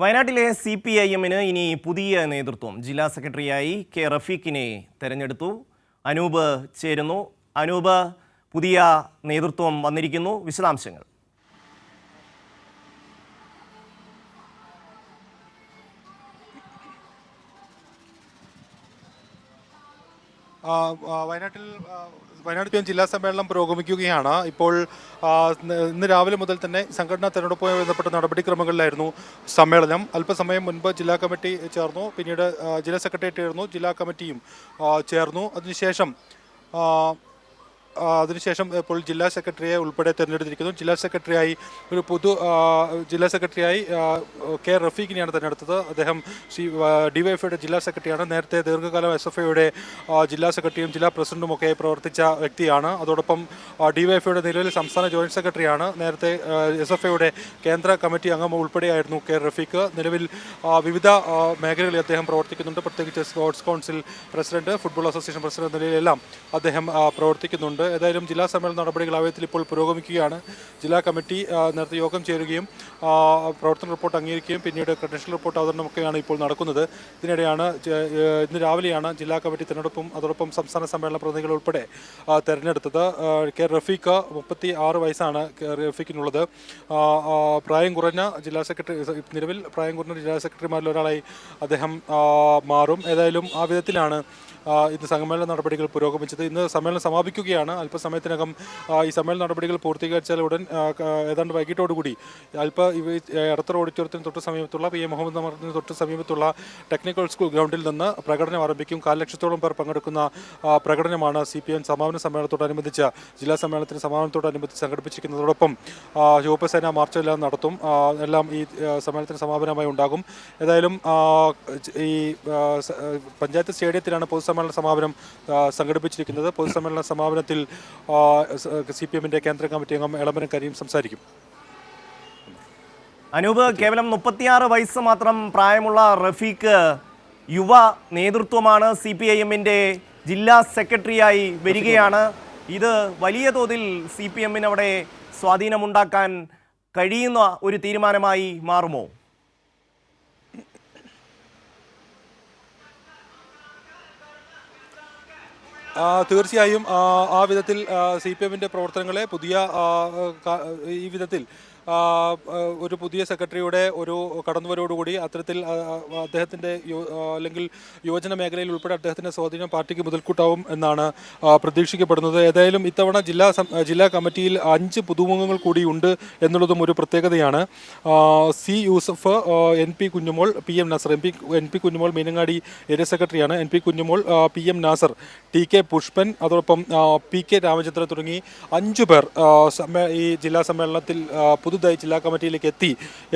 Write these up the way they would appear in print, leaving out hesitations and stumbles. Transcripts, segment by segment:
വയനാട്ടിലെ CPIM-ന് ഇനി പുതിയ നേതൃത്വം. ജില്ലാ സെക്രട്ടറിയായി കെ റഫീഖിനെ തെരഞ്ഞെടുത്തു. അനൂപ് ചേരുന്നു. അനൂപ്, പുതിയ നേതൃത്വം വന്നിരിക്കുന്നു, വിശദാംശങ്ങൾ. വയനാട് ജില്ലാ സമ്മേളനം പുരോഗമിക്കുകയാണ്. ഇപ്പോൾ ഇന്ന് രാവിലെ മുതൽ തന്നെ സംഘടനാ തെരഞ്ഞെടുപ്പുമായി ബന്ധപ്പെട്ട നടപടിക്രമങ്ങളിലായിരുന്നു സമ്മേളനം. അല്പസമയം മുൻപ് ജില്ലാ കമ്മിറ്റി ചേർന്നു, പിന്നീട് ജില്ലാ സെക്രട്ടേറിയറ്റ് ചേർന്നു, ജില്ലാ കമ്മിറ്റിയും ചേർന്നു. അതിനുശേഷം ഇപ്പോൾ ജില്ലാ സെക്രട്ടറിയെ ഉൾപ്പെടെ തിരഞ്ഞെടുത്തിരിക്കുന്നു. ജില്ലാ സെക്രട്ടറിയായി കെ റഫീഖിനെയാണ് തിരഞ്ഞെടുത്തത്. അദ്ദേഹം ഡിവൈഎഫ്ഐയുടെ ജില്ലാ സെക്രട്ടറിയാണ്. നേരത്തെ ദീർഘകാലം SFIയുടെ ജില്ലാ സെക്രട്ടറിയും ജില്ലാ പ്രസിഡന്റും ഒക്കെ പ്രവർത്തിച്ച വ്യക്തിയാണ്. അതോടൊപ്പം ഡിവൈഎഫ്ഐയുടെ നിലവിൽ സംസ്ഥാന ജോയിന്റ് സെക്രട്ടറിയാണ്. നേരത്തെ SFIയുടെ കേന്ദ്ര കമ്മിറ്റി അംഗം ഉൾപ്പെടെയായിരുന്നു കെ റഫീഖ്. നിലവിൽ വിവിധ മേഖലകളിൽ അദ്ദേഹം പ്രവർത്തിക്കുന്നുണ്ട്. പ്രത്യേകിച്ച് sports council president, football association president നിലയിലെല്ലാം അദ്ദേഹം പ്രവർത്തിക്കുന്നുണ്ട്. ഏതായാലും ജില്ലാ സമ്മേളന നടപടികൾ ആവശ്യത്തിൽ ഇപ്പോൾ പുരോഗമിക്കുകയാണ്. ജില്ലാ കമ്മിറ്റി നേരത്തെ യോഗം ചേരുകയും പ്രവർത്തന റിപ്പോർട്ട് അംഗീകരിക്കുകയും പിന്നീട് ക്രെഡൻഷ്യൽ റിപ്പോർട്ട് അവതരണമൊക്കെയാണ് ഇപ്പോൾ നടക്കുന്നത്. ഇതിനിടെയാണ് ഇന്ന് രാവിലെയാണ് ജില്ലാ കമ്മിറ്റി തിരഞ്ഞെടുപ്പും അതോടൊപ്പം സംസ്ഥാന സമ്മേളന പ്രതിനിധികൾ ഉൾപ്പെടെ തിരഞ്ഞെടുത്തത്. കെ റഫീഖ് 36 വയസ്സാണ് റഫീഖിനുള്ളത്. പ്രായം കുറഞ്ഞ ജില്ലാ സെക്രട്ടറി, നിലവിൽ പ്രായം കുറഞ്ഞ ജില്ലാ സെക്രട്ടറിമാരിൽ ഒരാളായി അദ്ദേഹം മാറും. ഏതായാലും ആ വിധത്തിലാണ് ഇന്ന് സമ്മേളന നടപടികൾ പുരോഗമിച്ചത്. ഇന്ന് സമ്മേളനം സമാപിക്കുകയാണ്. അല്പസമയത്തിനകം ഈ സമ്മേളന നടപടികൾ പൂർത്തീകരിച്ചാൽ ഉടൻ ഏതാണ്ട് വൈകിട്ടോടുകൂടി എടത്തറ ഓഡിറ്റോറിയത്തിന് തൊട്ട് സമീപത്തുള്ള PM മുഹമ്മദ് അമറിന് തൊട്ട് സമീപത്തുള്ള ടെക്നിക്കൽ സ്കൂൾ ഗ്രൗണ്ടിൽ നിന്ന് പ്രകടനം ആരംഭിക്കും. 1,00,000 ലക്ഷത്തോളം പേർ പങ്കെടുക്കുന്ന പ്രകടനമാണ് CPM സമാപന സമ്മേളനത്തോടനുബന്ധിച്ച് ജില്ലാ സമ്മേളനത്തിന് സമാപനത്തോടനുബന്ധിച്ച് സംഘടിപ്പിച്ചിരിക്കുന്നതോടൊപ്പം യുവസേന മാർച്ചെല്ലാം നടത്തും. എല്ലാം ഈ സമ്മേളനത്തിന് സമാപനമായി ഉണ്ടാകും. ഏതായാലും ഈ പഞ്ചായത്ത് സ്റ്റേഡിയത്തിലാണ് പൊതുസമ്മേളന സമാപനം സംഘടിപ്പിച്ചിരിക്കുന്നത്. പൊതുസമ്മേളന സമാപനത്തിൽ CPM-ന്റെ കേന്ദ്ര കമ്മിറ്റി അംഗം എളമരം കരീം സംസാരിക്കും. അനൂപ്, കേവലം 36 വയസ്സ് മാത്രം പ്രായമുള്ള റഫീഖ് യുവ നേതൃത്വമാണ് CPIM-ന്റെ ജില്ലാ സെക്രട്ടറിയായി വരികയാണ്. ഇത് വലിയ തോതിൽ CPM-ന് അവിടെ സ്വാധീനമുണ്ടാക്കാൻ കഴിയുന്ന ഒരു തീരുമാനമായി മാറുമോ? തീർച്ചയായും ആ വിധത്തിൽ CPM-ന്റെ പ്രവർത്തനങ്ങളെ ഈ വിധത്തിൽ ഒരു പുതിയ സെക്രട്ടറിയുടെ ഒരു കടന്നുവരോടുകൂടി അത്തരത്തിൽ അദ്ദേഹത്തിൻ്റെ അല്ലെങ്കിൽ യുവജന മേഖലയിൽ ഉൾപ്പെടെ അദ്ദേഹത്തിൻ്റെ സ്വാധീനം പാർട്ടിക്ക് മുതൽക്കൂട്ടാവും എന്നാണ് പ്രതീക്ഷിക്കപ്പെടുന്നത്. ഏതായാലും ഇത്തവണ ജില്ലാ കമ്മിറ്റിയിൽ 5 പുതുമുഖങ്ങൾ കൂടി ഉണ്ട് എന്നുള്ളതും ഒരു പ്രത്യേകതയാണ്. C. യൂസഫ്, NP കുഞ്ഞുമോൾ, PM നാസർ. NP കുഞ്ഞുമോൾ മീനങ്ങാടി ഏരിയ സെക്രട്ടറിയാണ്. NP കുഞ്ഞുമോൾ, PM നാസർ, TK പുഷ്പൻ, അതോടൊപ്പം PK രാമചന്ദ്രൻ തുടങ്ങി 5 പേർ ഈ ജില്ലാ സമ്മേളനത്തിൽ പുതുതായി ജില്ലാ കമ്മിറ്റിയിലേക്ക് എത്തി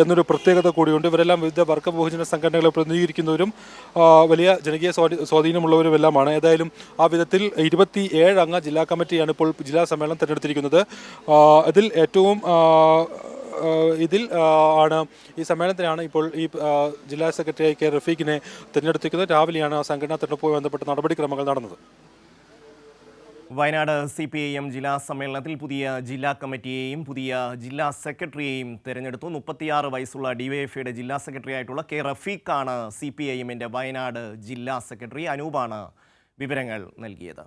എന്നൊരു പ്രത്യേകത കൂടിയുണ്ട്. ഇവരെല്ലാം വിവിധ വർഗ ബഹുജന സംഘടനകളെ പ്രതിനിധീകരിക്കുന്നവരും വലിയ ജനകീയ സ്വാധീനമുള്ളവരുമെല്ലാമാണ്. ഏതായാലും ആ വിധത്തിൽ 27 അംഗ ജില്ലാ കമ്മിറ്റിയാണ് ഇപ്പോൾ ജില്ലാ സമ്മേളനം തിരഞ്ഞെടുത്തിരിക്കുന്നത്. ഈ സമ്മേളനത്തിലാണ് ഇപ്പോൾ ഈ ജില്ലാ സെക്രട്ടറിയായി കെ റഫീഖിനെ തിരഞ്ഞെടുത്തിരിക്കുന്നത്. രാവിലെയാണ് സംഘടനാ തെരഞ്ഞെടുപ്പുമായി ബന്ധപ്പെട്ട നടപടിക്രമങ്ങൾ നടന്നത്. വയനാട് CPIM ജില്ലാ സമ്മേളനത്തിൽ പുതിയ ജില്ലാ കമ്മിറ്റിയെയും പുതിയ ജില്ലാ സെക്രട്ടറിയെയും തിരഞ്ഞെടുത്തു. 36 വയസ്സുള്ള DYFIയുടെ ജില്ലാ സെക്രട്ടറി ആയിട്ടുള്ള കെ റഫീഖാണ് CPIM-ന്റെ വയനാട് ജില്ലാ സെക്രട്ടറി. അനൂപാണ് വിവരങ്ങൾ നൽകിയത്.